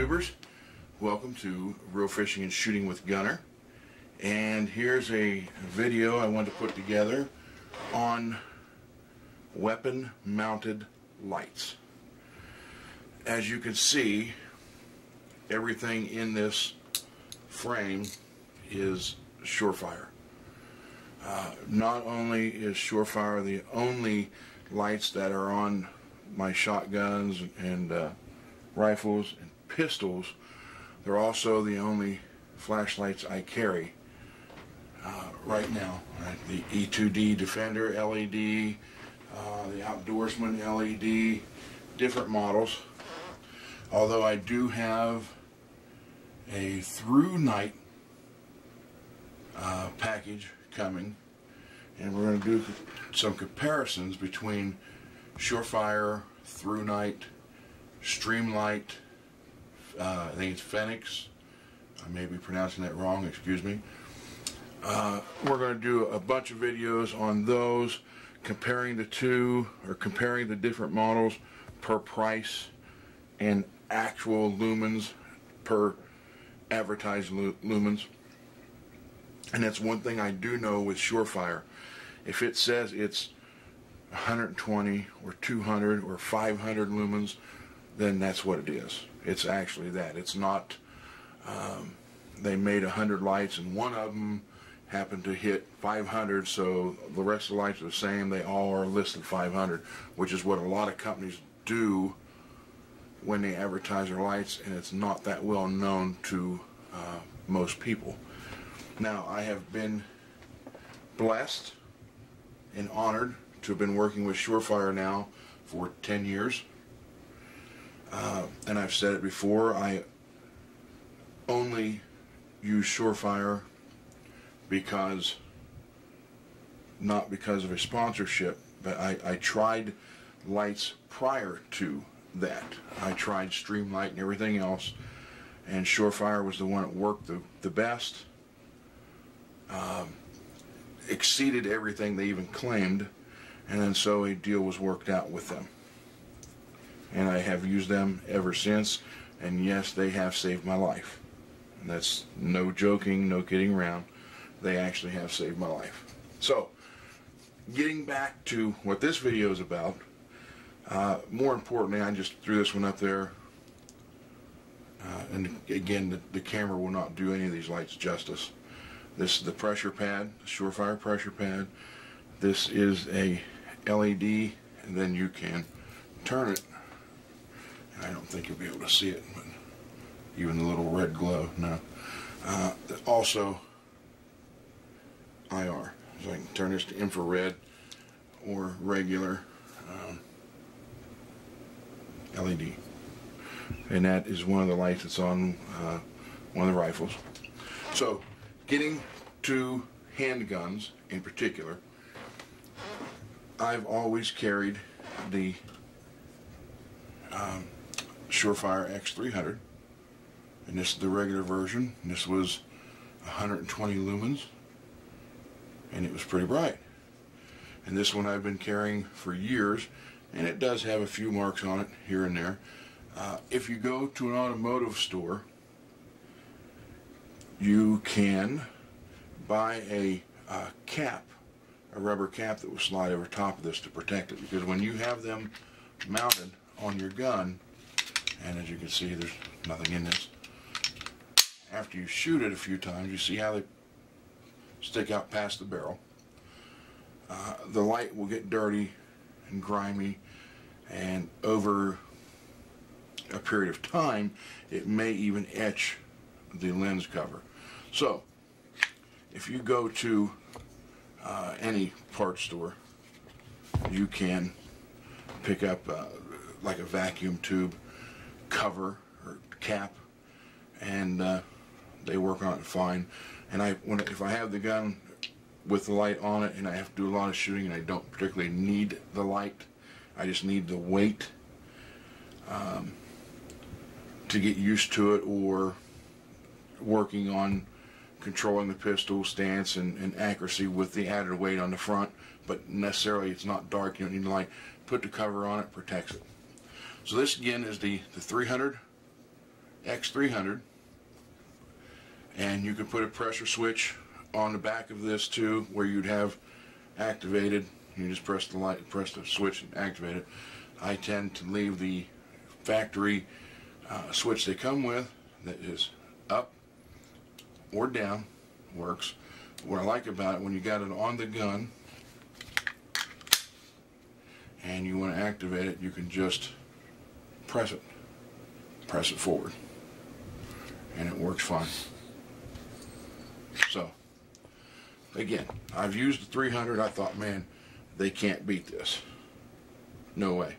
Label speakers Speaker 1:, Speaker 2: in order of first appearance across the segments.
Speaker 1: YouTubers, welcome to Real Fishing and Shooting with Gunner, and here's a video I want to put together on weapon mounted lights. As you can see, everything in this frame is SureFire. Not only is SureFire the only lights that are on my shotguns and rifles and pistols, they're also the only flashlights I carry right now. The E2D Defender LED, the Outdoorsman LED, different models. Although I do have a through night package coming, and we're going to do some comparisons between SureFire, through night, Streamlight, I think it's Phoenix, I may be pronouncing that wrong, excuse me. We're going to do a bunch of videos on those, comparing the two, or comparing the different models per price and actual lumens per advertised lumens. And that's one thing I do know with SureFire. If it says it's 120 or 200 or 500 lumens, then that's what it is. It's actually that. It's not they made 100 lights and one of them happened to hit 500, so the rest of the lights are the same. They all are listed 500, which is what a lot of companies do when they advertise their lights, and it's not that well known to most people. Now, I have been blessed and honored to have been working with SureFire now for 10 years. And I've said it before, I only use SureFire because, not because of a sponsorship, but I tried lights prior to that. I tried Streamlight and everything else, and SureFire was the one that worked the best, exceeded everything they even claimed, and then so a deal was worked out with them. And I have used them ever since, and yes, they have saved my life. And that's no joking, no kidding around. They actually have saved my life. So, getting back to what this video is about, more importantly, I just threw this one up there, and again, the camera will not do any of these lights justice. This is the pressure pad, the SureFire pressure pad. This is a LED, and then you can turn it. I don't think you'll be able to see it, but even the little red glow, no. Also, IR. So I can turn this to infrared or regular LED. And that is one of the lights that's on one of the rifles. So, getting to handguns in particular, I've always carried the SureFire X300, and this is the regular version. This was 120 lumens, and it was pretty bright. And this one I've been carrying for years, and it does have a few marks on it here and there. If you go to an automotive store, you can buy a cap, a rubber cap that will slide over top of this to protect it, because when you have them mounted on your gun, and as you can see, there's nothing in this, after you shoot it a few times, you see how they stick out past the barrel. The light will get dirty and grimy, and over a period of time, it may even etch the lens cover. So, if you go to any parts store, you can pick up like a vacuum tube cover or cap, and they work on it fine. And if I have the gun with the light on it and I have to do a lot of shooting and I don't particularly need the light, I just need the weight to get used to it, or working on controlling the pistol stance and accuracy with the added weight on the front, but necessarily it's not dark, you don't need the light. Put the cover on it, protects it. So this again is the 300 X300, and you can put a pressure switch on the back of this too, where you'd have activated. You just press the switch and activate it. I tend to leave the factory switch they come with that is up or down. Works. What I like about it, when you got it on the gun and you want to activate it, you can just press it forward, and it works fine. So again, I've used the 300. I thought, man, they can't beat this. No way.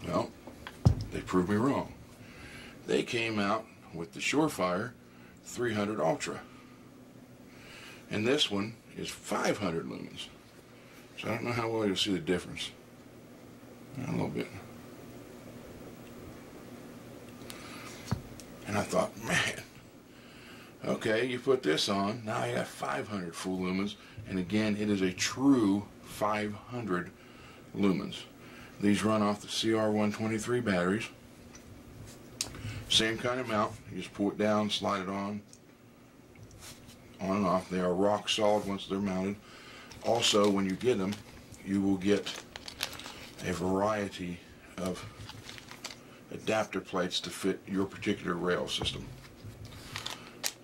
Speaker 1: Well, they proved me wrong. They came out with the SureFire 300 Ultra, and this one is 500 lumens. So I don't know how well you'll see the difference. A little bit. And I thought, man, okay, you put this on, now you got 500 full lumens, and again, it is a true 500 lumens. These run off the CR123 batteries. Same kind of mount. You just pull it down, slide it on and off. They are rock solid once they're mounted. Also, when you get them, you will get a variety of adapter plates to fit your particular rail system.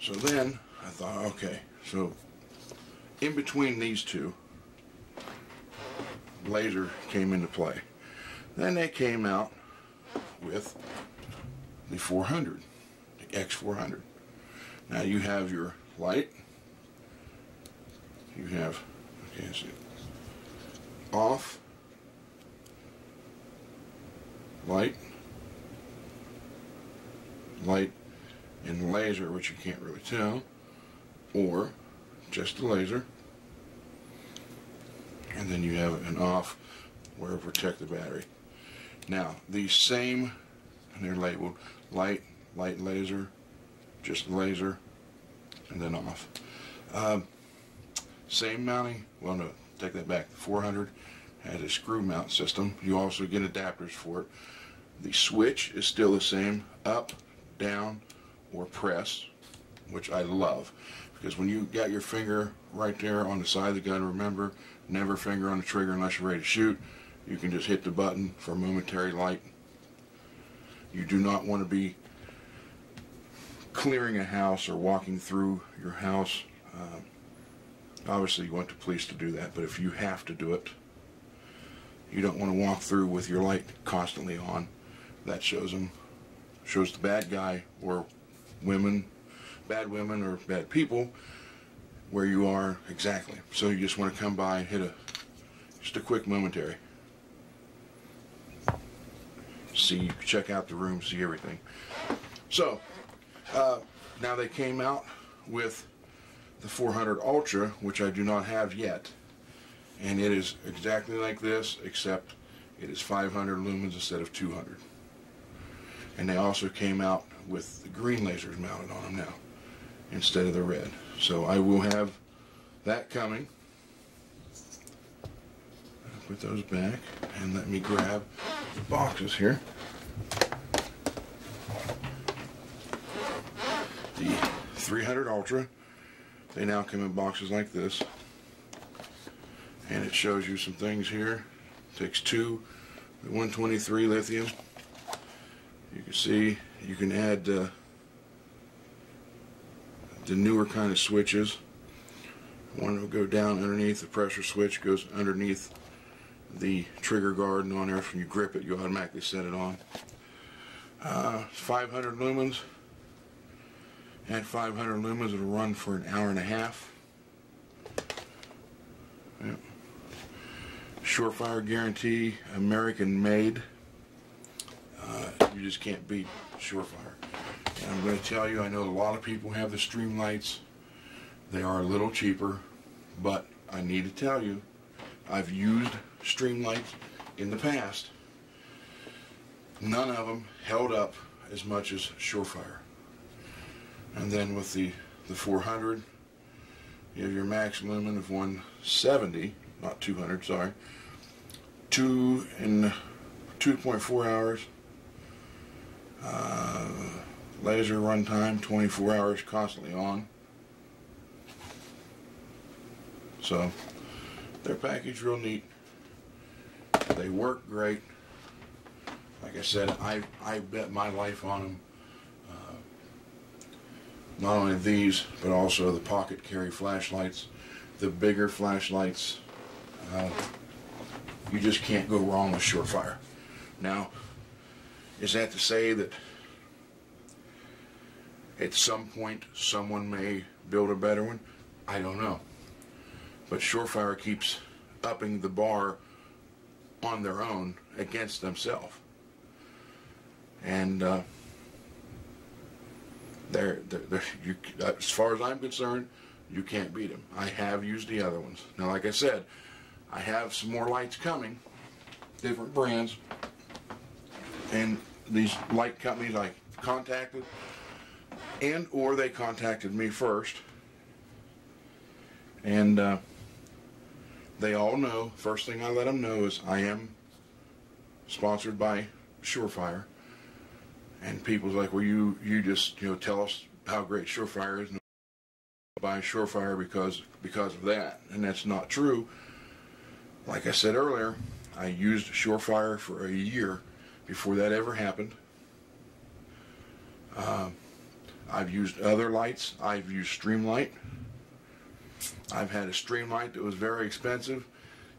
Speaker 1: So then I thought, okay, so in between these two, laser came into play. Then they came out with the 400, the X400. Now you have your light, you have, okay, see, off, light, and laser, which you can't really tell, or just the laser, and then you have an off where to protect the battery. Now these same, and they're labeled light, laser, just laser, and then off. Same mounting. Well, no, take that back. The 400 has a screw mount system. You also get adapters for it. The switch is still the same, up, down, or press, which I love, because when you got your finger right there on the side of the gun, remember, never finger on the trigger unless you're ready to shoot. You can just hit the button for momentary light. You do not want to be clearing a house or walking through your house. Obviously you want the police to do that, but if you have to do it, you don't want to walk through with your light constantly on. That shows the bad guy or women, bad women or bad people where you are exactly. So you just want to come by and hit just a quick momentary. See, check out the room, see everything. So now they came out with the 400 Ultra, which I do not have yet, and it is exactly like this, except it is 500 lumens instead of 200. And they also came out with the green lasers mounted on them now instead of the red. So I will have that coming. I'll put those back and let me grab the boxes here. The 300 Ultra, they now come in boxes like this, and it shows you some things here. It takes two, the 123 lithium. You can see you can add the newer kind of switches. One will go down underneath the pressure switch, goes underneath the trigger guard, and on there, when you grip it, you automatically set it on. 500 lumens. At 500 lumens, it'll run for an hour and a half. Yep. SureFire guarantee, American made. You just can't beat SureFire. And I'm going to tell you, I know a lot of people have the stream lights. They are a little cheaper, but I need to tell you, I've used stream lights in the past. None of them held up as much as SureFire. And then with the 400, you have your max lumen of 170, not 200, sorry. 2.4 hours. Laser runtime 24 hours constantly on. So they're packaged real neat. They work great. Like I said, I bet my life on them. Not only these, but also the pocket carry flashlights, the bigger flashlights. You just can't go wrong with SureFire. Now, is that to say that at some point someone may build a better one? I don't know. But SureFire keeps upping the bar on their own against themselves. And as far as I'm concerned, you can't beat them. I have used the other ones. Now, like I said, I have some more lights coming, different brands, and these light companies I contacted, and or they contacted me first, and they all know. First thing I let them know is I am sponsored by SureFire. And people's like, well, you just tell us how great SureFire is, and buy SureFire because of that, and that's not true. Like I said earlier, I used SureFire for a year before that ever happened. I've used other lights. I've used Streamlight. I've had a Streamlight that was very expensive.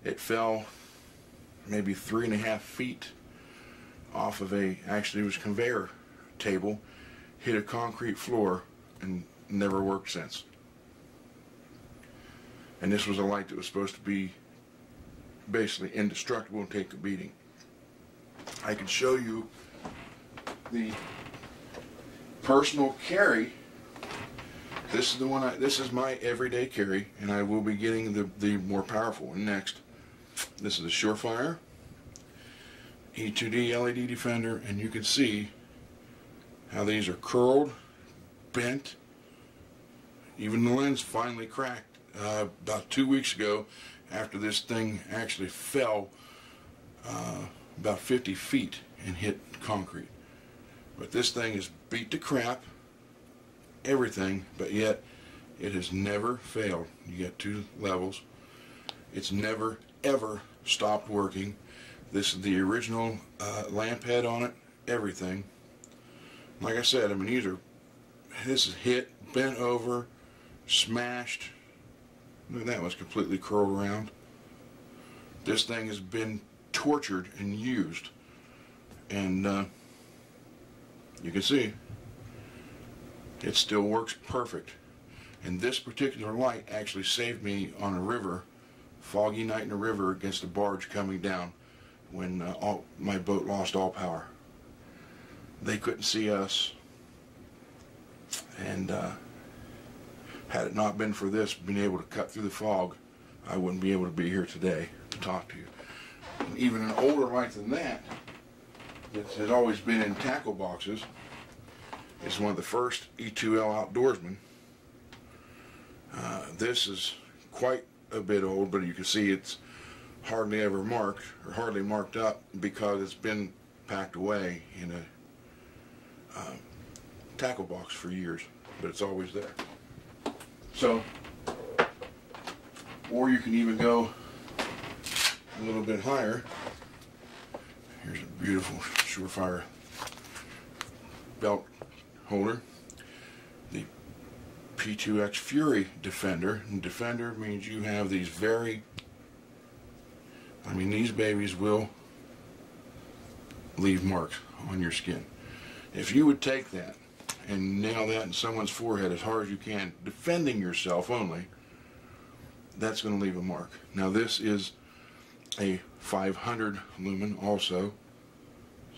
Speaker 1: It fell maybe 3.5 feet off of actually it was a conveyor table, hit a concrete floor, and never worked since. And this was a light that was supposed to be basically indestructible and take the beating. I can show you the personal carry. This is the one. This is my everyday carry, and I will be getting the more powerful one next. This is a SureFire E2D LED Defender, and you can see how these are curled, bent. Even the lens finally cracked about 2 weeks ago after this thing actually fell about 50 feet and hit concrete. But this thing is beat to crap, everything, but yet it has never failed. You get 2 levels. It's never ever stopped working. This is the original lamp head on it, everything. Like I said, I mean, this is hit, bent over, smashed. That was completely curled around. This thing has been tortured and used, and you can see it still works perfect. And this particular light actually saved me on a river, foggy night in a river against a barge coming down when my boat lost all power. They couldn't see us, and had it not been for this being able to cut through the fog, I wouldn't be able to be here today to talk to you. And even an older light than that has always been in tackle boxes. It's one of the first E2L Outdoorsmen. This is quite a bit old, but you can see it's hardly ever marked, or hardly marked up, because it's been packed away in a tackle box for years, but it's always there. So, or you can even go a little bit higher. Here's a beautiful SureFire belt holder. The P2X Fury Defender. And Defender means you have these these babies will leave marks on your skin. If you would take that and nail that in someone's forehead as hard as you can, defending yourself only, that's going to leave a mark. Now this is a 500 lumen also,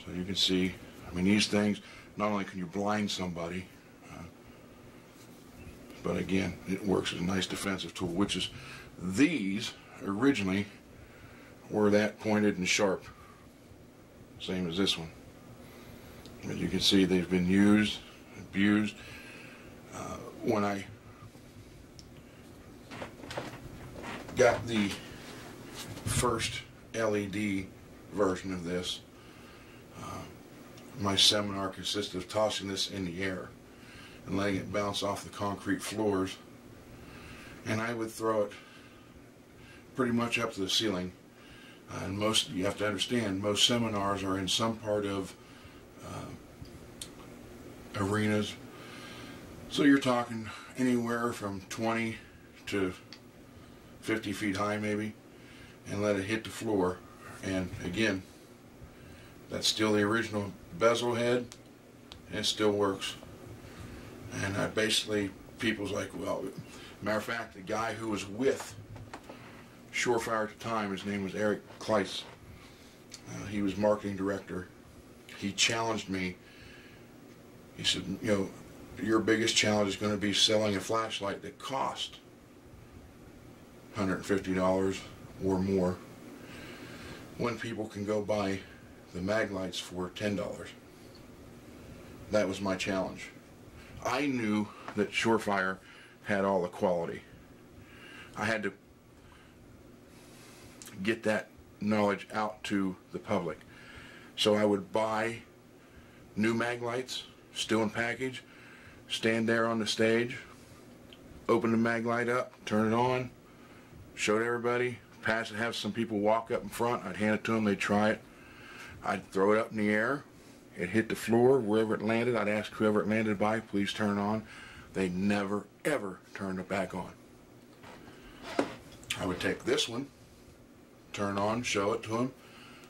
Speaker 1: so you can see, these things, not only can you blind somebody, but again, it works as a nice defensive tool, which is, these originally were that pointed and sharp, same as this one. As you can see, they've been used, abused. When I got the first LED version of this, my seminar consisted of tossing this in the air and letting it bounce off the concrete floors, and I would throw it pretty much up to the ceiling. And most, you have to understand, most seminars are in some part of arenas, so you're talking anywhere from 20 to 50 feet high maybe, and let it hit the floor. And again, that's still the original bezel head, and it still works. And I basically, people's like, well, matter of fact, the guy who was with SureFire at the time, his name was Eric Kleiss. He was marketing director. He challenged me. He said, you know, your biggest challenge is going to be selling a flashlight that cost $150 or more when people can go buy the mag lights for $10. That was my challenge. I knew that SureFire had all the quality. I had to get that knowledge out to the public. So I would buy new mag lights, still in package, stand there on the stage, open the mag light up, turn it on, show it everybody, pass it, have some people walk up in front, I'd hand it to them, they'd try it, I'd throw it up in the air, it hit the floor, wherever it landed, I'd ask whoever it landed by, please turn it on. They never ever turned it back on. I would take this one, turn it on, show it to them,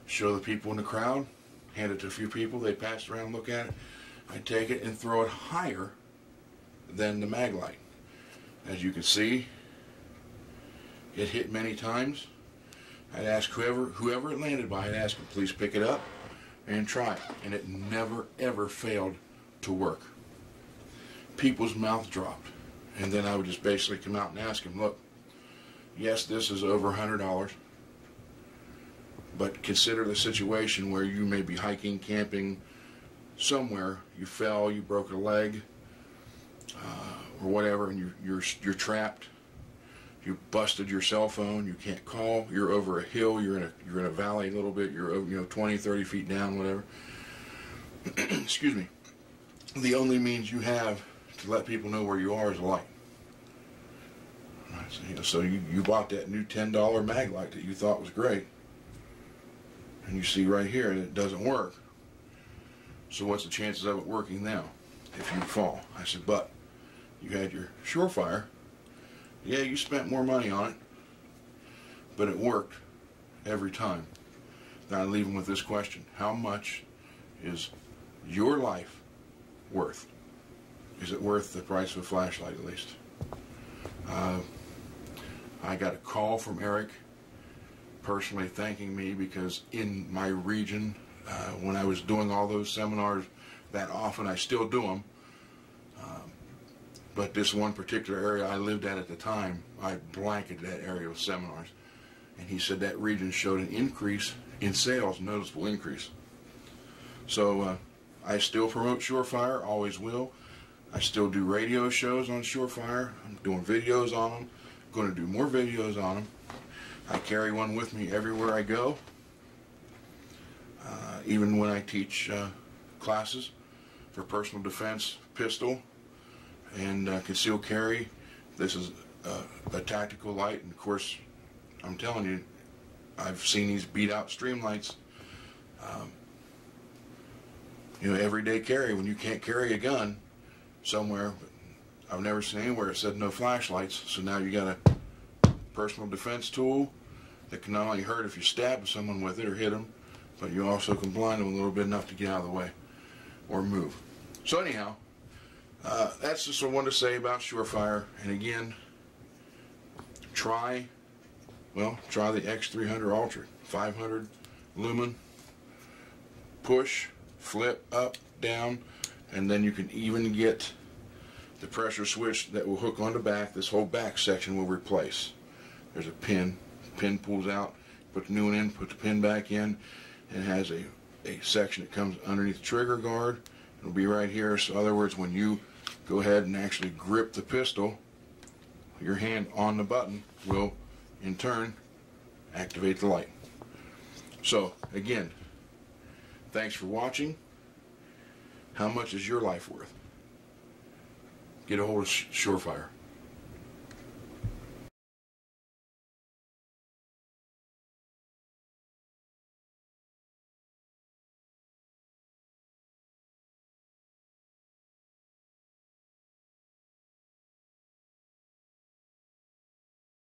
Speaker 1: show the people in the crowd, hand it to a few people, they pass it around, look at it, I'd take it and throw it higher than the mag light. As you can see, it hit many times. I'd ask whoever it landed by, I'd ask them, please pick it up and try it. And it never ever failed to work. People's mouth dropped. And then I would just basically come out and ask them, look, yes, this is over $100, but consider the situation where you may be hiking, camping, somewhere, you fell, you broke a leg, or whatever, and you're trapped. You busted your cell phone. You can't call. You're over a hill. You're in a valley a little bit. You're over, 20, 30 feet down, whatever. Excuse me. The only means you have to let people know where you are is a light. So you bought that new $10 mag light that you thought was great, and you see right here that it doesn't work. So what's the chances of it working now if you fall? I said, but you had your SureFire. Yeah, you spent more money on it, but it worked every time. Now I leave them with this question: how much is your life worth? Is it worth the price of a flashlight, at least? I got a call from Eric personally thanking me, because in my region, when I was doing all those seminars that often, I still do them, but this one particular area I lived at the time, I blanketed that area with seminars, and he said that region showed an increase in sales, noticeable increase. So I still promote SureFire, always will. I still do radio shows on SureFire. I'm doing videos on them. I'm going to do more videos on them. I carry one with me everywhere I go. Even when I teach classes for personal defense, pistol, and concealed carry. This is a tactical light, and of course, I'm telling you, I've seen these beat out stream lights. Everyday carry when you can't carry a gun somewhere. But I've never seen anywhere it said no flashlights. So now you got a personal defense tool that can not only hurt if you stab someone with it or hit them, but you also can blind them a little bit enough to get out of the way or move. So anyhow, that's just what I wanted to say about SureFire. And again, try the X300 Ultra, 500 lumen, push, flip, up, down, and then you can even get the pressure switch that will hook on the back. This whole back section will replace. There's a pin. Pin pulls out, put the new one in, put the pin back in, and it has a section that comes underneath the trigger guard. It'll be right here. So in other words, when you go ahead and actually grip the pistol, your hand on the button will in turn activate the light. So again, thanks for watching. How much is your life worth? Get a hold of SureFire.